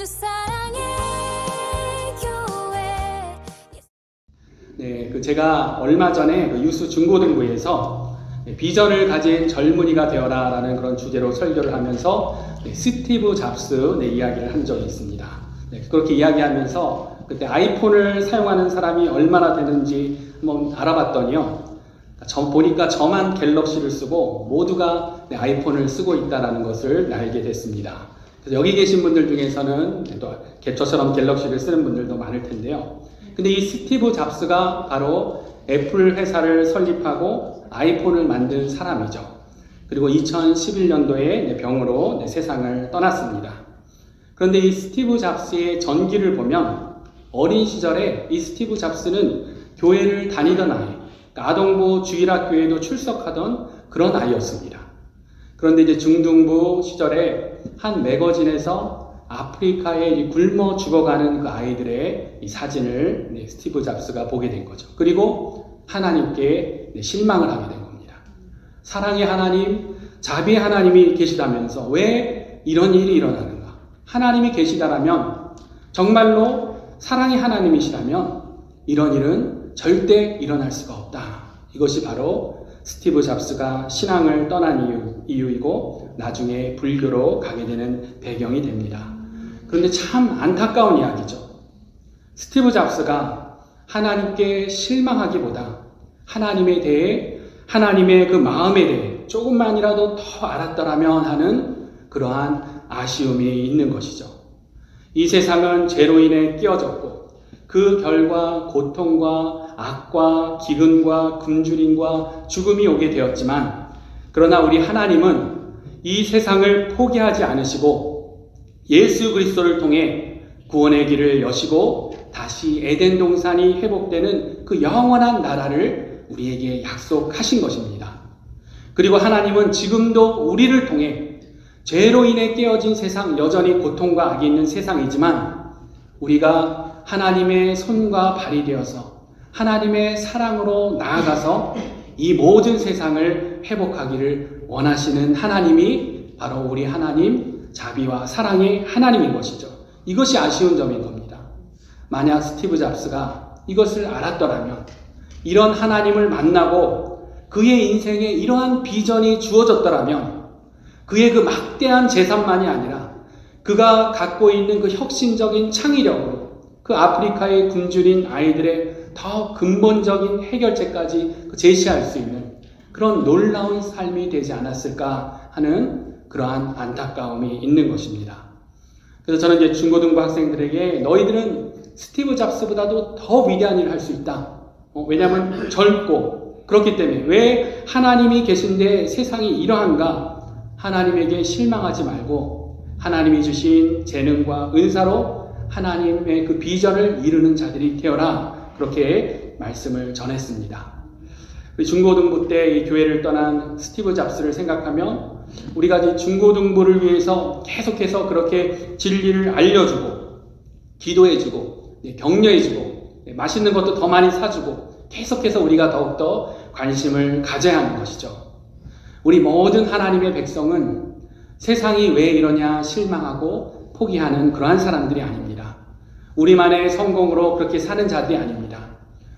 주 사랑의 교회. 네, 제가 얼마 전에 유수 중고등부에서 비전을 가진 젊은이가 되어라라는 그런 주제로 설교를 하면서 스티브 잡스 이야기를 한 적이 있습니다. 그렇게 이야기하면서 그때 아이폰을 사용하는 사람이 얼마나 되는지 한번 알아봤더니요. 보니까 저만 갤럭시를 쓰고 모두가 아이폰을 쓰고 있다는 것을 알게 됐습니다. 그래서 여기 계신 분들 중에서는 또 저처럼 갤럭시를 쓰는 분들도 많을 텐데요. 근데 이 스티브 잡스가 바로 애플 회사를 설립하고 아이폰을 만든 사람이죠. 그리고 2011년도에 병으로 세상을 떠났습니다. 그런데 이 스티브 잡스의 전기를 보면 어린 시절에 이 스티브 잡스는 교회를 다니던 아이, 아동부 주일학교에도 출석하던 그런 아이였습니다. 그런데 이제 중등부 시절에 한 매거진에서 아프리카에 굶어 죽어가는 그 아이들의 이 사진을 스티브 잡스가 보게 된 거죠. 그리고 하나님께 실망을 하게 된 겁니다. 사랑의 하나님, 자비의 하나님이 계시다면서 왜 이런 일이 일어나는가? 하나님이 계시다라면, 정말로 사랑의 하나님이시라면 이런 일은 절대 일어날 수가 없다. 이것이 바로 스티브 잡스가 신앙을 떠난 이유이고 나중에 불교로 가게 되는 배경이 됩니다. 그런데 참 안타까운 이야기죠. 스티브 잡스가 하나님께 실망하기보다 하나님에 대해, 하나님의 그 마음에 대해 조금만이라도 더 알았더라면 하는 그러한 아쉬움이 있는 것이죠. 이 세상은 죄로 인해 끼어졌고 그 결과 고통과 악과 기근과 굶주림과 죽음이 오게 되었지만, 그러나 우리 하나님은 이 세상을 포기하지 않으시고 예수 그리스도를 통해 구원의 길을 여시고 다시 에덴 동산이 회복되는 그 영원한 나라를 우리에게 약속하신 것입니다. 그리고 하나님은 지금도 우리를 통해 죄로 인해 깨어진 세상, 여전히 고통과 악이 있는 세상이지만 우리가 하나님의 손과 발이 되어서 하나님의 사랑으로 나아가서 이 모든 세상을 회복하기를 원하시는 하나님이 바로 우리 하나님, 자비와 사랑의 하나님인 것이죠. 이것이 아쉬운 점인 겁니다. 만약 스티브 잡스가 이것을 알았더라면, 이런 하나님을 만나고 그의 인생에 이러한 비전이 주어졌더라면, 그의 그 막대한 재산만이 아니라 그가 갖고 있는 그 혁신적인 창의력으로 그 아프리카의 굶주린 아이들의 더 근본적인 해결책까지 제시할 수 있는 그런 놀라운 삶이 되지 않았을까 하는 그러한 안타까움이 있는 것입니다. 그래서 저는 이제 중고등부 학생들에게 너희들은 스티브 잡스보다도 더 위대한 일을 할 수 있다. 왜냐하면 젊고 그렇기 때문에. 왜 하나님이 계신데 세상이 이러한가? 하나님에게 실망하지 말고 하나님이 주신 재능과 은사로 하나님의 그 비전을 이루는 자들이 되어라. 그렇게 말씀을 전했습니다. 중고등부 때 이 교회를 떠난 스티브 잡스를 생각하면 우리가 이제 중고등부를 위해서 계속해서 그렇게 진리를 알려주고 기도해주고 격려해주고 맛있는 것도 더 많이 사주고 계속해서 우리가 더욱더 관심을 가져야 하는 것이죠. 우리 모든 하나님의 백성은 세상이 왜 이러냐 실망하고 포기하는 그러한 사람들이 아닙니다. 우리만의 성공으로 그렇게 사는 자들이 아닙니다.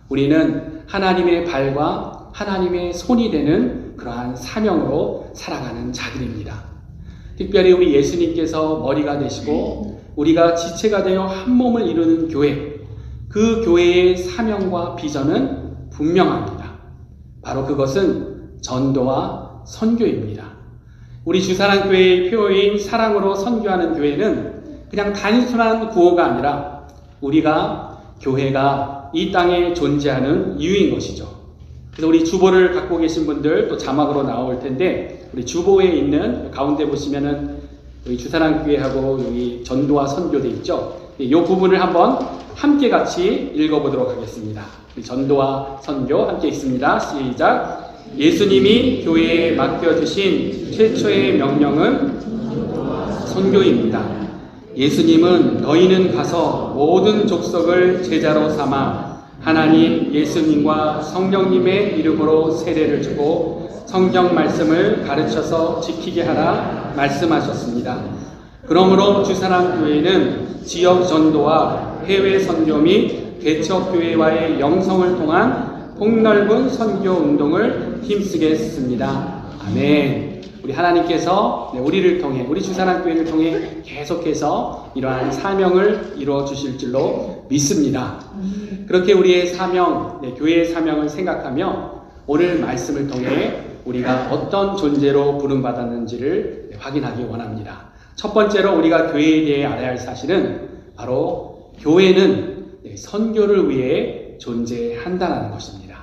우리는 하나님의 발과 하나님의 손이 되는 그러한 사명으로 살아가는 자들입니다. 특별히 우리 예수님께서 머리가 되시고 우리가 지체가 되어 한 몸을 이루는 교회, 그 교회의 사명과 비전은 분명합니다. 바로 그것은 전도와 선교입니다. 우리 주사랑교회의 표어인 사랑으로 선교하는 교회는 그냥 단순한 구호가 아니라 우리가 교회가 이 땅에 존재하는 이유인 것이죠. 그래서 우리 주보를 갖고 계신 분들 또 자막으로 나올 텐데, 우리 주보에 있는 가운데 보시면은 우리 주사랑교회하고 여기 전도와 선교돼 있죠. 이 부분을 한번 함께 같이 읽어보도록 하겠습니다. 우리 전도와 선교 함께 읽습니다. 시작. 예수님이 교회에 맡겨주신 최초의 명령은 선교입니다. 예수님은 너희는 가서 모든 족속을 제자로 삼아 하나님 예수님과 성령님의 이름으로 세례를 주고 성경 말씀을 가르쳐서 지키게 하라 말씀하셨습니다. 그러므로 주사랑교회는 지역 전도와 해외 선교 및 개척교회와의 영성을 통한 폭넓은 선교 운동을 힘쓰겠습니다. 아멘. 우리 하나님께서 우리를 통해, 우리 주사랑교회를 통해 계속해서 이러한 사명을 이루어 주실 줄로 믿습니다. 그렇게 우리의 사명, 교회의 사명을 생각하며 오늘 말씀을 통해 우리가 어떤 존재로 부름받았는지를 확인하기 원합니다. 첫 번째로 우리가 교회에 대해 알아야 할 사실은 바로 교회는 선교를 위해 존재한다는 것입니다.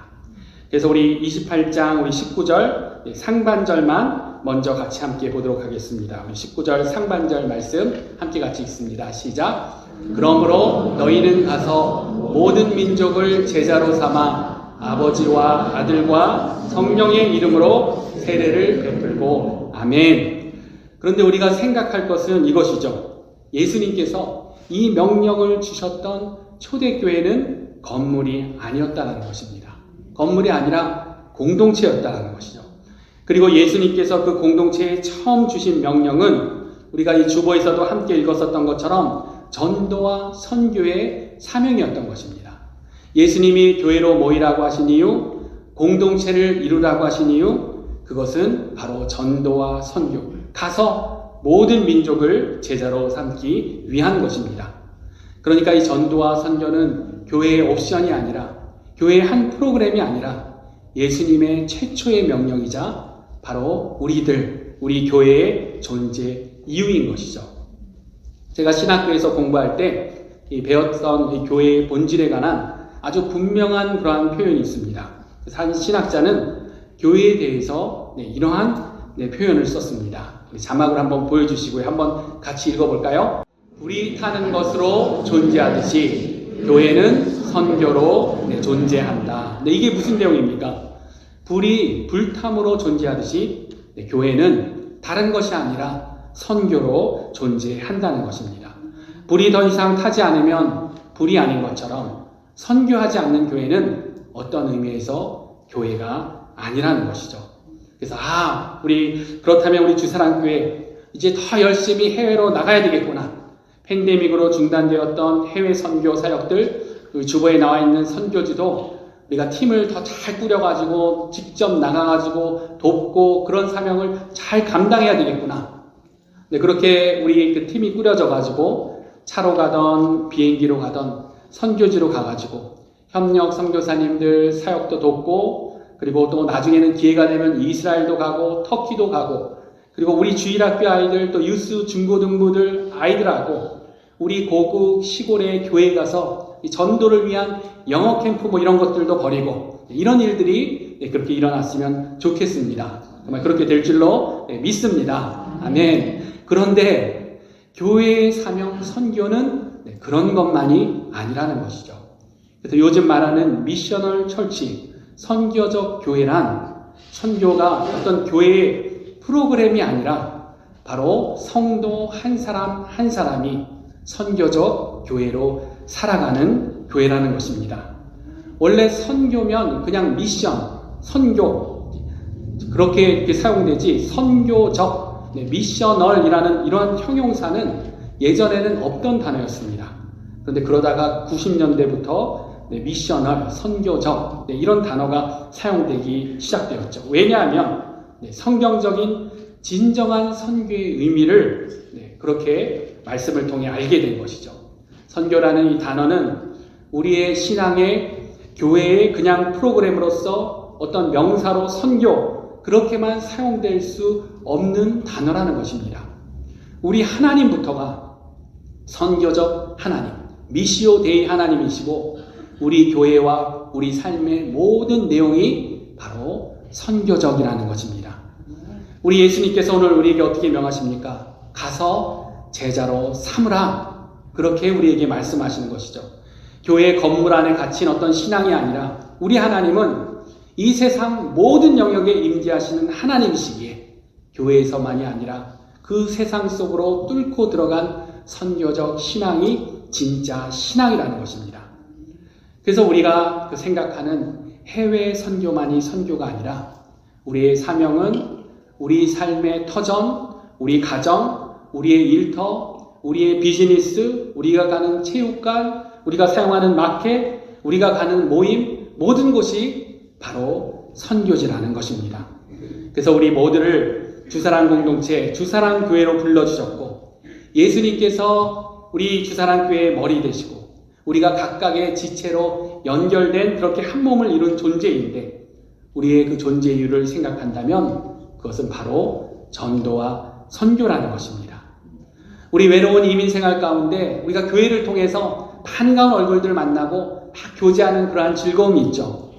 그래서 우리 28장 우리 19절 상반절만 먼저 같이 함께 보도록 하겠습니다. 우리 19절 상반절 말씀 함께 같이 읽습니다. 시작. 그러므로 너희는 가서 모든 민족을 제자로 삼아 아버지와 아들과 성령의 이름으로 세례를 베풀고 아멘. 그런데 우리가 생각할 것은 이것이죠. 예수님께서 이 명령을 주셨던 초대교회는 건물이 아니었다는 것입니다. 건물이 아니라 공동체였다는 것이죠. 그리고 예수님께서 그 공동체에 처음 주신 명령은 우리가 이 주보에서도 함께 읽었었던 것처럼 전도와 선교의 사명이었던 것입니다. 예수님이 교회로 모이라고 하신 이유, 공동체를 이루라고 하신 이유, 그것은 바로 전도와 선교, 가서 모든 민족을 제자로 삼기 위한 것입니다. 그러니까 이 전도와 선교는 교회의 옵션이 아니라, 교회의 한 프로그램이 아니라 예수님의 최초의 명령이자 바로 우리 교회의 존재 이유인 것이죠. 제가 신학교에서 공부할 때 배웠던 이 교회의 본질에 관한 아주 분명한 그러한 표현이 있습니다. 한 신학자는 교회에 대해서 이러한 표현을 썼습니다. 자막을 한번 보여주시고요. 한번 같이 읽어볼까요? 불이 타는 것으로 존재하듯이 교회는 선교로 존재한다. 이게 무슨 내용입니까? 불이 불탐으로 존재하듯이 교회는 다른 것이 아니라 선교로 존재한다는 것입니다. 불이 더 이상 타지 않으면 불이 아닌 것처럼 선교하지 않는 교회는 어떤 의미에서 교회가 아니라는 것이죠. 그래서 그렇다면 우리 주사랑교회 이제 더 열심히 해외로 나가야 되겠구나. 팬데믹으로 중단되었던 해외 선교 사역들, 그 주보에 나와 있는 선교지도 우리가 팀을 더 잘 꾸려가지고 직접 나가가지고 돕고 그런 사명을 잘 감당해야 되겠구나. 그렇게 우리 그 팀이 꾸려져가지고 차로 가던 비행기로 가던 선교지로 가가지고 협력 선교사님들 사역도 돕고, 그리고 또 나중에는 기회가 되면 이스라엘도 가고 터키도 가고, 그리고 우리 주일학교 아이들 또 유스 중고등부들 아이들하고 우리 고국 시골의 교회 가서 전도를 위한 영어 캠프 이런 것들도 벌이고, 이런 일들이 그렇게 일어났으면 좋겠습니다. 정말 그렇게 될 줄로 믿습니다. 아멘. 그런데 교회의 사명 선교는 그런 것만이 아니라는 것이죠. 그래서 요즘 말하는 미셔널 철치, 선교적 교회란 선교가 어떤 교회의 프로그램이 아니라 바로 성도 한 사람 한 사람이 선교적 교회로 살아가는 교회라는 것입니다. 원래 선교면 그냥 미션, 선교 그렇게 사용되지 선교적, 미셔널이라는 이런 형용사는 예전에는 없던 단어였습니다. 그런데 그러다가 90년대부터 미셔널, 선교적 이런 단어가 사용되기 시작되었죠. 왜냐하면 성경적인 진정한 선교의 의미를 그렇게 말씀을 통해 알게 된 것이죠. 선교라는 이 단어는 우리의 신앙의 교회의 그냥 프로그램으로서 어떤 명사로 선교 그렇게만 사용될 수 없는 단어라는 것입니다. 우리 하나님부터가 선교적 하나님, 미시오 데이 하나님이시고 우리 교회와 우리 삶의 모든 내용이 바로 선교적이라는 것입니다. 우리 예수님께서 오늘 우리에게 어떻게 명하십니까? 가서 제자로 삼으라. 그렇게 우리에게 말씀하시는 것이죠. 교회 건물 안에 갇힌 어떤 신앙이 아니라 우리 하나님은 이 세상 모든 영역에 임재하시는 하나님이시기에 교회에서만이 아니라 그 세상 속으로 뚫고 들어간 선교적 신앙이 진짜 신앙이라는 것입니다. 그래서 우리가 생각하는 해외 선교만이 선교가 아니라 우리의 사명은 우리 삶의 터전, 우리 가정, 우리의 일터, 우리의 비즈니스, 우리가 가는 체육관, 우리가 사용하는 마켓, 우리가 가는 모임, 모든 곳이 바로 선교지라는 것입니다. 그래서 우리 모두를 주사랑 공동체, 주사랑 교회로 불러주셨고, 예수님께서 우리 주사랑 교회의 머리 되시고, 우리가 각각의 지체로 연결된 그렇게 한 몸을 이룬 존재인데, 우리의 그 존재 이유를 생각한다면 그것은 바로 전도와 선교라는 것입니다. 우리 외로운 이민 생활 가운데 우리가 교회를 통해서 반가운 얼굴들 만나고 막 교제하는 그러한 즐거움이 있죠.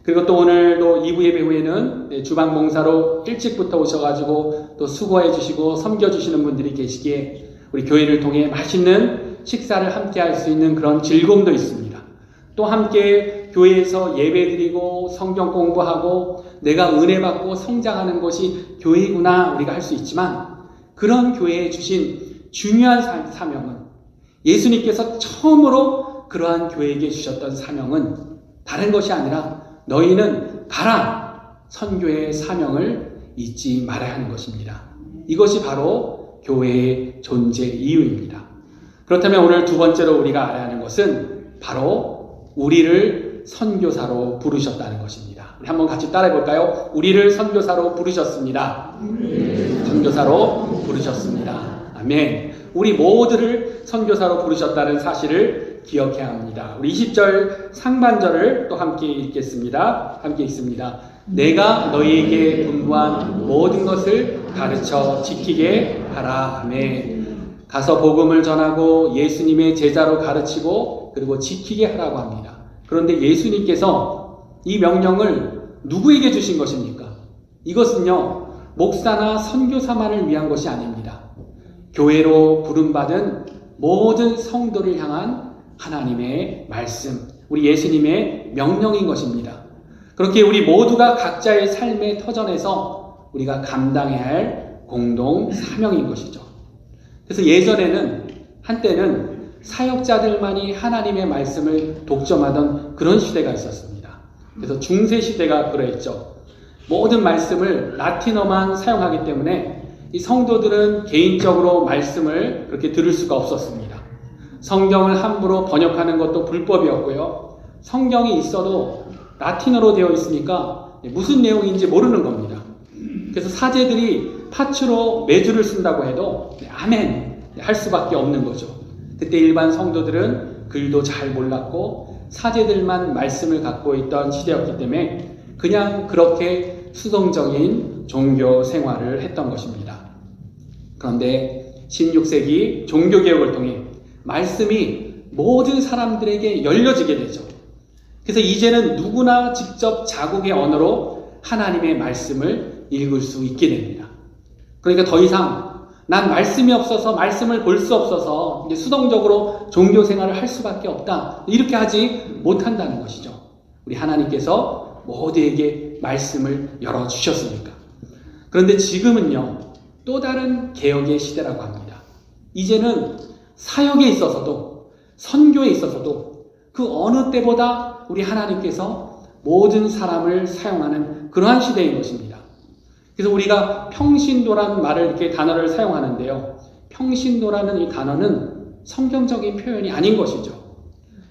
그리고 또 오늘도 2부 예배 후에는 주방 봉사로 일찍부터 오셔가지고 또 수고해 주시고 섬겨주시는 분들이 계시기에 우리 교회를 통해 맛있는 식사를 함께 할 수 있는 그런 즐거움도 있습니다. 또 함께 교회에서 예배드리고 성경 공부하고 내가 은혜 받고 성장하는 것이 교회구나 우리가 할 수 있지만, 그런 교회에 주신 중요한 사명은, 예수님께서 처음으로 그러한 교회에게 주셨던 사명은 다른 것이 아니라 너희는 가라! 선교의 사명을 잊지 말아야 하는 것입니다. 이것이 바로 교회의 존재 이유입니다. 그렇다면 오늘 두 번째로 우리가 알아야 하는 것은 바로 우리를 선교사로 부르셨다는 것입니다. 우리 한번 같이 따라해 볼까요? 우리를 선교사로 부르셨습니다. 선교사로 부르셨습니다. 아멘. 우리 모두를 선교사로 부르셨다는 사실을 기억해야 합니다. 우리 20절 상반절을 또 함께 읽겠습니다. 함께 읽습니다. 내가 너희에게 분부한 모든 것을 가르쳐 지키게 하라. 아멘. 가서 복음을 전하고 예수님의 제자로 가르치고 그리고 지키게 하라고 합니다. 그런데 예수님께서 이 명령을 누구에게 주신 것입니까? 이것은요, 목사나 선교사만을 위한 것이 아닙니다. 교회로 부름받은 모든 성도를 향한 하나님의 말씀, 우리 예수님의 명령인 것입니다. 그렇게 우리 모두가 각자의 삶의 터전에서 우리가 감당해야 할 공동 사명인 것이죠. 그래서 예전에는, 한때는 사역자들만이 하나님의 말씀을 독점하던 그런 시대가 있었습니다. 그래서 중세 시대가 그랬죠. 모든 말씀을 라틴어만 사용하기 때문에 이 성도들은 개인적으로 말씀을 그렇게 들을 수가 없었습니다. 성경을 함부로 번역하는 것도 불법이었고요. 성경이 있어도 라틴어로 되어 있으니까 무슨 내용인지 모르는 겁니다. 그래서 사제들이 파츠로 매주를 쓴다고 해도 아멘 할 수밖에 없는 거죠. 그때 일반 성도들은 글도 잘 몰랐고 사제들만 말씀을 갖고 있던 시대였기 때문에 그냥 그렇게 수동적인 종교 생활을 했던 것입니다. 그런데 16세기 종교개혁을 통해 말씀이 모든 사람들에게 열려지게 되죠. 그래서 이제는 누구나 직접 자국의 언어로 하나님의 말씀을 읽을 수 있게 됩니다. 그러니까 더 이상 난 말씀이 없어서 말씀을 볼 수 없어서 이제 수동적으로 종교 생활을 할 수밖에 없다, 이렇게 하지 못한다는 것이죠. 우리 하나님께서 모두에게 말씀을 열어주셨으니까. 그런데 지금은요, 또 다른 개혁의 시대라고 합니다. 이제는 사역에 있어서도 선교에 있어서도 그 어느 때보다 우리 하나님께서 모든 사람을 사용하는 그러한 시대인 것입니다. 그래서 우리가 평신도라는 말을 이렇게 단어를 사용하는데요. 평신도라는 이 단어는 성경적인 표현이 아닌 것이죠.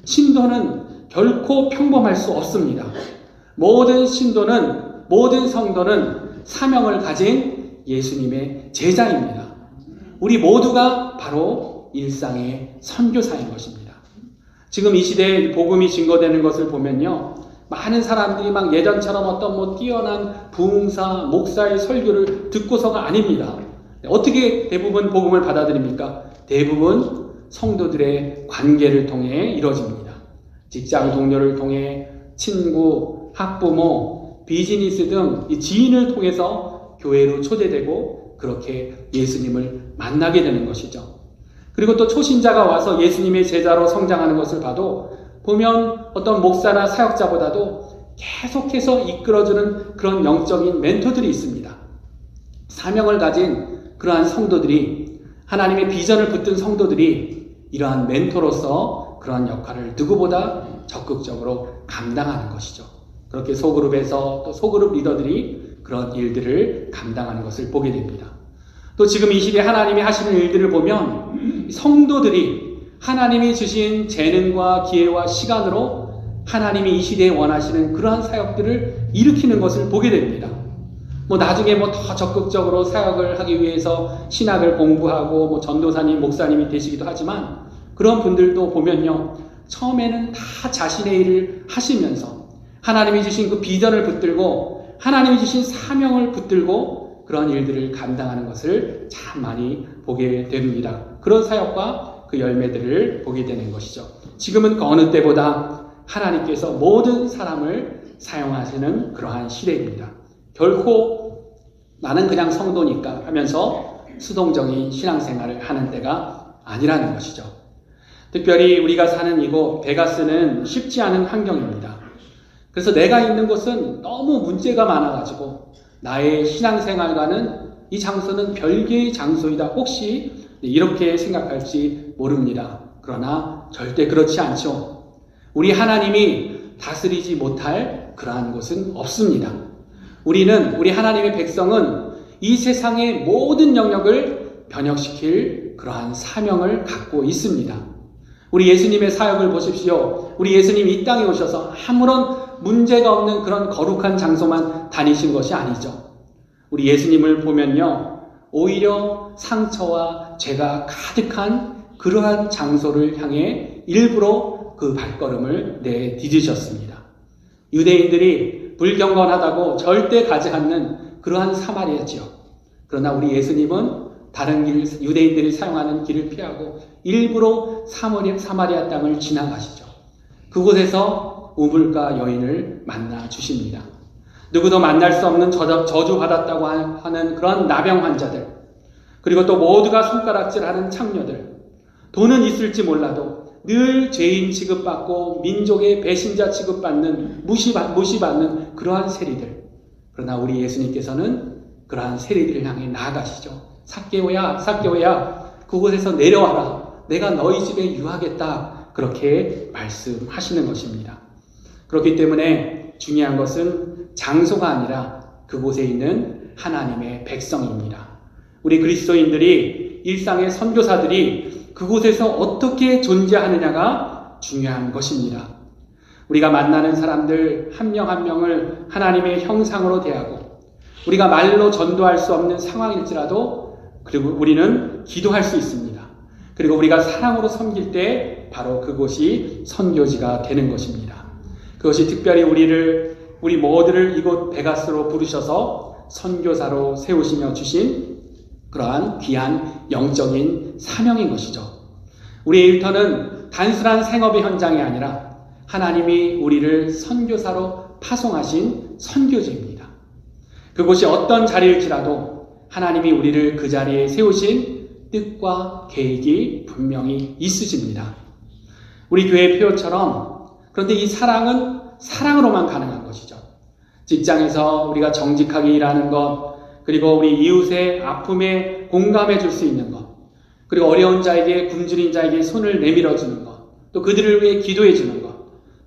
신도는 결코 평범할 수 없습니다. 모든 신도는, 모든 성도는 사명을 가진 예수님의 제자입니다. 우리 모두가 바로 일상의 선교사인 것입니다. 지금 이 시대에 복음이 증거되는 것을 보면요, 많은 사람들이 막 예전처럼 어떤 뛰어난 부흥사, 목사의 설교를 듣고서가 아닙니다. 어떻게 대부분 복음을 받아들입니까? 대부분 성도들의 관계를 통해 이루어집니다. 직장 동료를 통해, 친구, 학부모, 비즈니스 등 이 지인을 통해서 교회로 초대되고 그렇게 예수님을 만나게 되는 것이죠. 그리고 또 초신자가 와서 예수님의 제자로 성장하는 것을 봐도 보면 어떤 목사나 사역자보다도 계속해서 이끌어주는 그런 영적인 멘토들이 있습니다. 사명을 가진 그러한 성도들이, 하나님의 비전을 붙든 성도들이 이러한 멘토로서 그러한 역할을 누구보다 적극적으로 감당하는 것이죠. 그렇게 소그룹에서 또 소그룹 리더들이 그런 일들을 감당하는 것을 보게 됩니다. 또 지금 이 시대에 하나님이 하시는 일들을 보면 성도들이 하나님이 주신 재능과 기회와 시간으로 하나님이 이 시대에 원하시는 그러한 사역들을 일으키는 것을 보게 됩니다. 나중에 더 적극적으로 사역을 하기 위해서 신학을 공부하고 전도사님, 목사님이 되시기도 하지만 그런 분들도 보면요, 처음에는 다 자신의 일을 하시면서 하나님이 주신 그 비전을 붙들고 하나님이 주신 사명을 붙들고 그런 일들을 감당하는 것을 참 많이 보게 됩니다. 그런 사역과 그 열매들을 보게 되는 것이죠. 지금은 그 어느 때보다 하나님께서 모든 사람을 사용하시는 그러한 시대입니다. 결코 나는 그냥 성도니까 하면서 수동적인 신앙생활을 하는 때가 아니라는 것이죠. 특별히 우리가 사는 이곳 베가스는 쉽지 않은 환경입니다. 그래서 내가 있는 곳은 너무 문제가 많아가지고 나의 신앙생활과는 이 장소는 별개의 장소이다 혹시 이렇게 생각할지 모릅니다. 그러나 절대 그렇지 않죠. 우리 하나님이 다스리지 못할 그러한 곳은 없습니다. 우리 하나님의 백성은 이 세상의 모든 영역을 변혁시킬 그러한 사명을 갖고 있습니다. 우리 예수님의 사역을 보십시오. 우리 예수님이 이 땅에 오셔서 아무런 문제가 없는 그런 거룩한 장소만 다니신 것이 아니죠. 우리 예수님을 보면요, 오히려 상처와 죄가 가득한 그러한 장소를 향해 일부러 그 발걸음을 내디디셨습니다. 유대인들이 불경건하다고 절대 가지 않는 그러한 사마리아 지역. 그러나 우리 예수님은 다른 길, 유대인들이 사용하는 길을 피하고 일부러 사마리아 땅을 지나가시죠. 그곳에서 우물가 여인을 만나 주십니다. 누구도 만날 수 없는 저주받았다고 하는 그런 나병 환자들, 그리고 또 모두가 손가락질하는 창녀들, 돈은 있을지 몰라도 늘 죄인 취급받고 민족의 배신자 취급받는 무시받는 그러한 세리들. 그러나 우리 예수님께서는 그러한 세리들을 향해 나아가시죠. 삭개오야, 그곳에서 내려와라. 내가 너희 집에 유하겠다. 그렇게 말씀하시는 것입니다. 그렇기 때문에 중요한 것은 장소가 아니라 그곳에 있는 하나님의 백성입니다. 우리 그리스도인들이, 일상의 선교사들이 그곳에서 어떻게 존재하느냐가 중요한 것입니다. 우리가 만나는 사람들 한 명 한 명을 하나님의 형상으로 대하고 우리가 말로 전도할 수 없는 상황일지라도 그리고 우리는 기도할 수 있습니다. 그리고 우리가 사랑으로 섬길 때 바로 그곳이 선교지가 되는 것입니다. 그것이 특별히 우리 모두를 이곳 베가스로 부르셔서 선교사로 세우시며 주신 그러한 귀한 영적인 사명인 것이죠. 우리의 일터는 단순한 생업의 현장이 아니라 하나님이 우리를 선교사로 파송하신 선교지입니다. 그곳이 어떤 자리일지라도 하나님이 우리를 그 자리에 세우신 뜻과 계획이 분명히 있으십니다. 우리 교회 표처럼, 그런데 이 사랑은 사랑으로만 가능한 것이죠. 직장에서 우리가 정직하게 일하는 것, 그리고 우리 이웃의 아픔에 공감해 줄 수 있는 것, 그리고 어려운 자에게, 굶주린 자에게 손을 내밀어 주는 것, 또 그들을 위해 기도해 주는 것.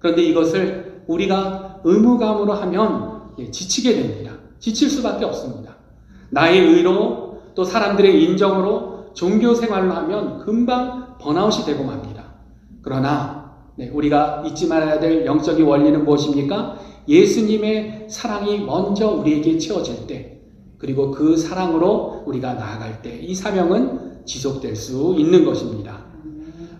그런데 이것을 우리가 의무감으로 하면 지치게 됩니다. 지칠 수밖에 없습니다. 나의 의로, 또 사람들의 인정으로, 종교 생활로 하면 금방 번아웃이 되고 맙니다. 그러나 우리가 잊지 말아야 될 영적인 원리는 무엇입니까? 예수님의 사랑이 먼저 우리에게 채워질 때, 그리고 그 사랑으로 우리가 나아갈 때 이 사명은 지속될 수 있는 것입니다.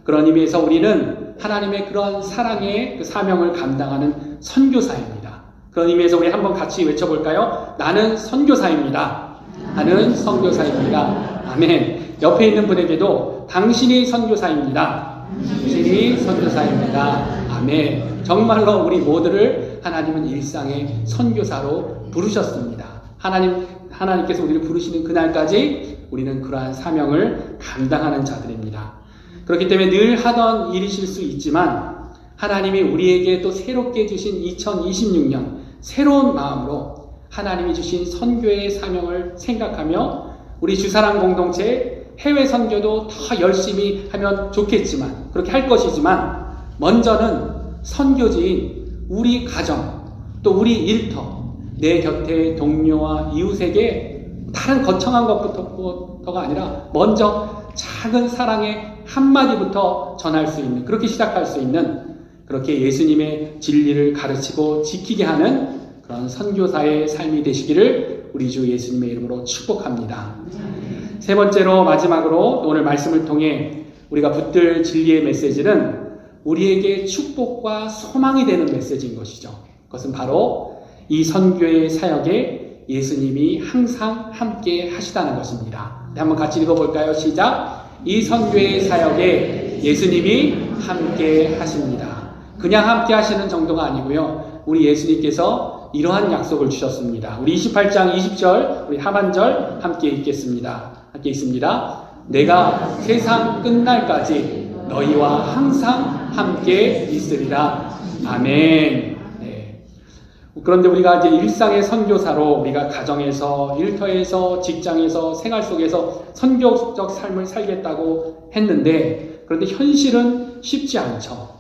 그런 의미에서 우리는 하나님의 그러한 사랑의 그 사명을 감당하는 선교사입니다. 그런 의미에서 우리 한번 같이 외쳐볼까요? 나는 선교사입니다. 나는 선교사입니다. 아멘. 옆에 있는 분에게도 당신이 선교사입니다. 당신이 선교사입니다. 아멘. 정말로 우리 모두를 하나님은 일상의 선교사로 부르셨습니다. 하나님께서 우리를 부르시는 그날까지 우리는 그러한 사명을 감당하는 자들입니다. 그렇기 때문에 늘 하던 일이실 수 있지만 하나님이 우리에게 또 새롭게 주신 2026년 새로운 마음으로 하나님이 주신 선교의 사명을 생각하며 우리 주사랑 공동체 해외 선교도 더 열심히 하면 좋겠지만, 그렇게 할 것이지만 먼저는 선교지인 우리 가정, 또 우리 일터, 내 곁의 동료와 이웃에게 다른 거창한 것부터가 아니라 먼저 작은 사랑의 한마디부터 전할 수 있는, 그렇게 시작할 수 있는, 그렇게 예수님의 진리를 가르치고 지키게 하는 그런 선교사의 삶이 되시기를 우리 주 예수님의 이름으로 축복합니다. 세 번째로 마지막으로 오늘 말씀을 통해 우리가 붙들 진리의 메시지는 우리에게 축복과 소망이 되는 메시지인 것이죠. 그것은 바로 이 선교의 사역에 예수님이 항상 함께 하시다는 것입니다. 한번 같이 읽어볼까요? 시작! 이 선교의 사역에 예수님이 함께 하십니다. 그냥 함께 하시는 정도가 아니고요. 우리 예수님께서 이러한 약속을 주셨습니다. 우리 28장 20절, 우리 하반절 함께 읽겠습니다. 함께 읽습니다. 내가 세상 끝날까지 너희와 항상 함께 있으리라. 아멘. 네. 그런데 우리가 이제 일상의 선교사로 우리가 가정에서, 일터에서, 직장에서, 생활 속에서 선교적 삶을 살겠다고 했는데, 그런데 현실은 쉽지 않죠.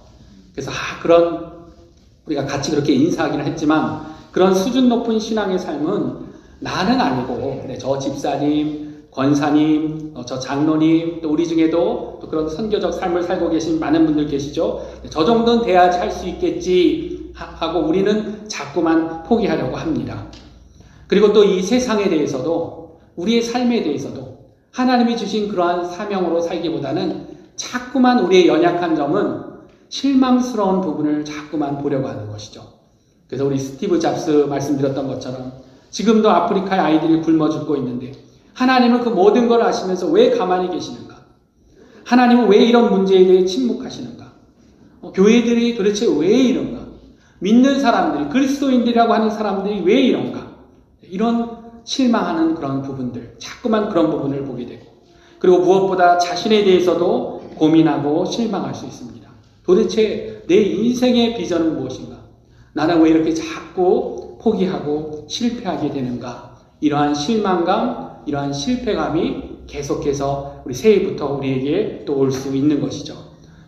그래서 그런 우리가 같이 그렇게 인사하기는 했지만 그런 수준 높은 신앙의 삶은 나는 아니고 저 집사님, 권사님, 저 장로님, 또 우리 중에도 또 그런 선교적 삶을 살고 계신 많은 분들 계시죠. 저 정도는 돼야지 할 수 있겠지 하고 우리는 자꾸만 포기하려고 합니다. 그리고 또 이 세상에 대해서도, 우리의 삶에 대해서도 하나님이 주신 그러한 사명으로 살기보다는 자꾸만 우리의 연약한 점은 실망스러운 부분을 자꾸만 보려고 하는 것이죠. 그래서 우리 스티브 잡스 말씀드렸던 것처럼 지금도 아프리카의 아이들이 굶어 죽고 있는데 하나님은 그 모든 걸 아시면서 왜 가만히 계시는가? 하나님은 왜 이런 문제에 대해 침묵하시는가? 교회들이 도대체 왜 이런가? 믿는 사람들이, 그리스도인들이라고 하는 사람들이 왜 이런가? 이런 실망하는 그런 부분들, 자꾸만 그런 부분을 보게 되고, 그리고 무엇보다 자신에 대해서도 고민하고 실망할 수 있습니다. 도대체 내 인생의 비전은 무엇인가? 나는 왜 이렇게 자꾸 포기하고 실패하게 되는가? 이러한 실망감, 이러한 실패감이 계속해서 우리 새해부터 우리에게 또 올 수 있는 것이죠.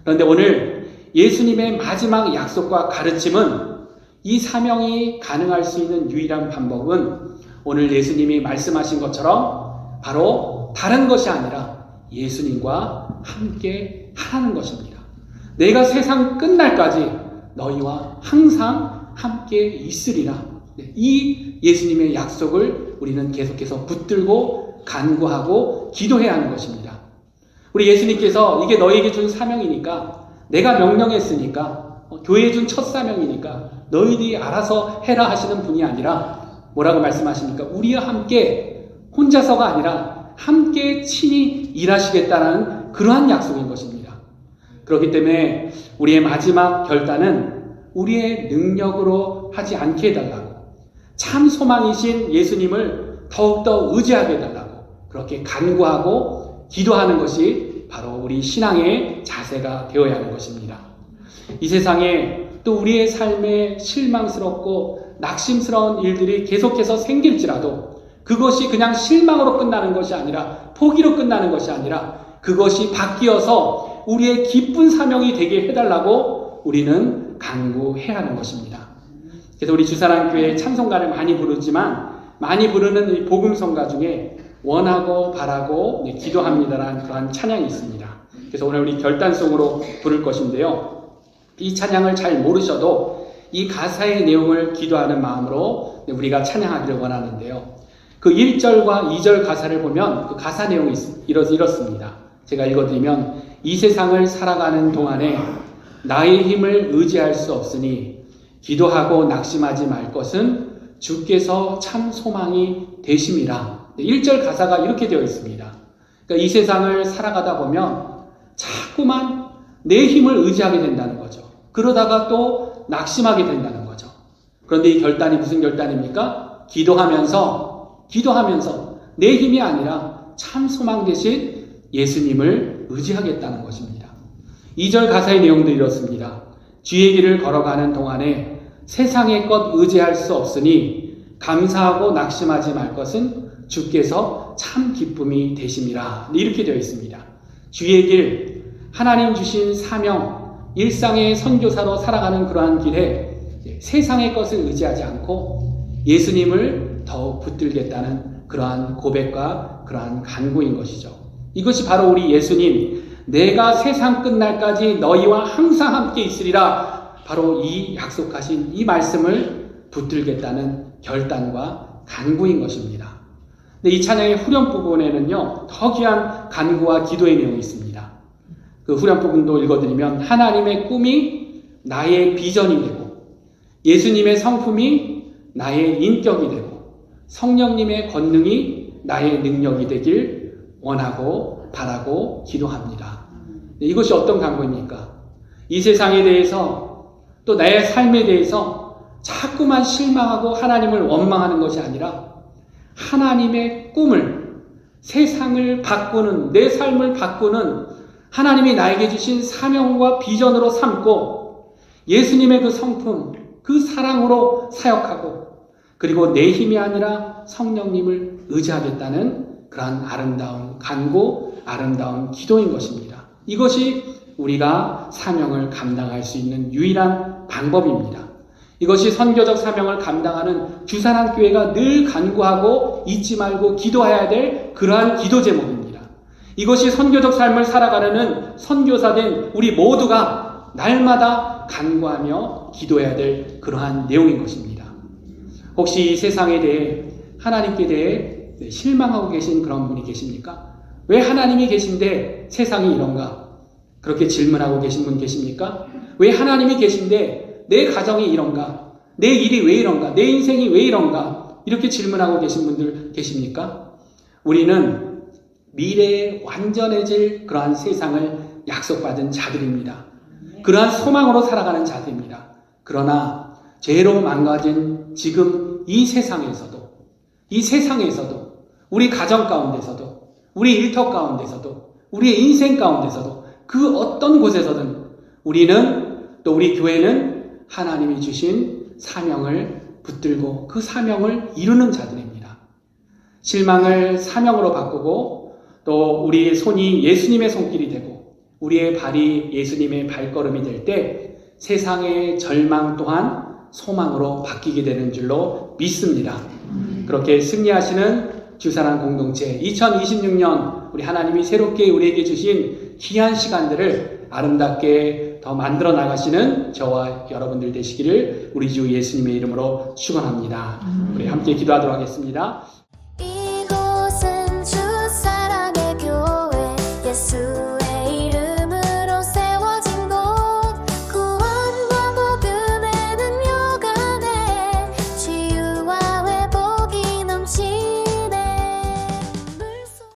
그런데 오늘 예수님의 마지막 약속과 가르침은, 이 사명이 가능할 수 있는 유일한 방법은 오늘 예수님이 말씀하신 것처럼 바로 다른 것이 아니라 예수님과 함께 하라는 것입니다. 내가 세상 끝날까지 너희와 항상 함께 있으리라. 이 예수님의 약속을 우리는 계속해서 붙들고 간구하고 기도해야 하는 것입니다. 우리 예수님께서 이게 너희에게 준 사명이니까, 내가 명령했으니까, 교회에 준 첫 사명이니까 너희들이 알아서 해라 하시는 분이 아니라 뭐라고 말씀하십니까? 우리와 함께, 혼자서가 아니라 함께 친히 일하시겠다는 그러한 약속인 것입니다. 그렇기 때문에 우리의 마지막 결단은 우리의 능력으로 하지 않게 해달라고, 참 소망이신 예수님을 더욱더 의지하게 해달라고 그렇게 간구하고 기도하는 것이 바로 우리 신앙의 자세가 되어야 하는 것입니다. 이 세상에 또 우리의 삶에 실망스럽고 낙심스러운 일들이 계속해서 생길지라도 그것이 그냥 실망으로 끝나는 것이 아니라, 포기로 끝나는 것이 아니라 그것이 바뀌어서 우리의 기쁜 사명이 되게 해달라고 우리는 간구해야 하는 것입니다. 그래서 우리 주사랑교회 찬송가를 많이 부르지만, 많이 부르는 이 복음성가 중에 원하고 바라고 기도합니다라는 그러한 찬양이 있습니다. 그래서 오늘 우리 결단송으로 부를 것인데요. 이 찬양을 잘 모르셔도 이 가사의 내용을 기도하는 마음으로 우리가 찬양하기를 원하는데요. 그 1절과 2절 가사를 보면 그 가사 내용이 이렇습니다. 제가 읽어드리면, 이 세상을 살아가는 동안에 나의 힘을 의지할 수 없으니 기도하고 낙심하지 말 것은 주께서 참 소망이 되심이라. 1절 가사가 이렇게 되어 있습니다. 그러니까 이 세상을 살아가다 보면 자꾸만 내 힘을 의지하게 된다는 거죠. 그러다가 또 낙심하게 된다는 거죠. 그런데 이 결단이 무슨 결단입니까? 기도하면서 내 힘이 아니라 참 소망 되신 예수님을 의지하겠다는 것입니다. 2절 가사의 내용도 이렇습니다. 주의 길을 걸어가는 동안에 세상의 것 의지할 수 없으니 감사하고 낙심하지 말 것은 주께서 참 기쁨이 되심이라. 이렇게 되어 있습니다. 주의 길, 하나님 주신 사명, 일상의 선교사로 살아가는 그러한 길에 세상의 것을 의지하지 않고 예수님을 더욱 붙들겠다는 그러한 고백과 그러한 간구인 것이죠. 이것이 바로 우리 예수님, 내가 세상 끝날까지 너희와 항상 함께 있으리라, 바로 이 약속하신 이 말씀을 붙들겠다는 결단과 간구인 것입니다. 근데 이 찬양의 후렴 부분에는요, 더 귀한 간구와 기도의 내용이 있습니다. 그 후렴 부분도 읽어드리면, 하나님의 꿈이 나의 비전이 되고, 예수님의 성품이 나의 인격이 되고, 성령님의 권능이 나의 능력이 되길 원하고 바라고 기도합니다. 이것이 어떤 간구입니까? 이 세상에 대해서 또 나의 삶에 대해서 자꾸만 실망하고 하나님을 원망하는 것이 아니라 하나님의 꿈을, 세상을 바꾸는, 내 삶을 바꾸는 하나님이 나에게 주신 사명과 비전으로 삼고 예수님의 그 성품, 그 사랑으로 사역하고, 그리고 내 힘이 아니라 성령님을 의지하겠다는 그러한 아름다운 간구, 아름다운 기도인 것입니다. 이것이 우리가 사명을 감당할 수 있는 유일한 방법입니다. 이것이 선교적 사명을 감당하는 주산한교회가 늘 간구하고 잊지 말고 기도해야 될 그러한 기도 제목입니다. 이것이 선교적 삶을 살아가려는 선교사된 우리 모두가 날마다 간구하며 기도해야 될 그러한 내용인 것입니다. 혹시 이 세상에 대해, 하나님께 대해 실망하고 계신 그런 분이 계십니까? 왜 하나님이 계신데 세상이 이런가? 그렇게 질문하고 계신 분 계십니까? 왜 하나님이 계신데 내 가정이 이런가? 내 일이 왜 이런가? 내 인생이 왜 이런가? 이렇게 질문하고 계신 분들 계십니까? 우리는 미래에 완전해질 그러한 세상을 약속받은 자들입니다. 그러한 소망으로 살아가는 자들입니다. 그러나 죄로 망가진 지금 이 세상에서도 우리 가정 가운데서도, 우리 일터 가운데서도, 우리의 인생 가운데서도, 그 어떤 곳에서든 우리는, 또 우리 교회는 하나님이 주신 사명을 붙들고 그 사명을 이루는 자들입니다. 실망을 사명으로 바꾸고, 또 우리의 손이 예수님의 손길이 되고 우리의 발이 예수님의 발걸음이 될 때 세상의 절망 또한 소망으로 바뀌게 되는 줄로 믿습니다. 그렇게 승리하시는 주사랑 공동체, 2026년 우리 하나님이 새롭게 우리에게 주신 귀한 시간들을 아름답게 더 만들어 나가시는 저와 여러분들 되시기를 우리 주 예수님의 이름으로 축원합니다. 우리 함께 기도하도록 하겠습니다.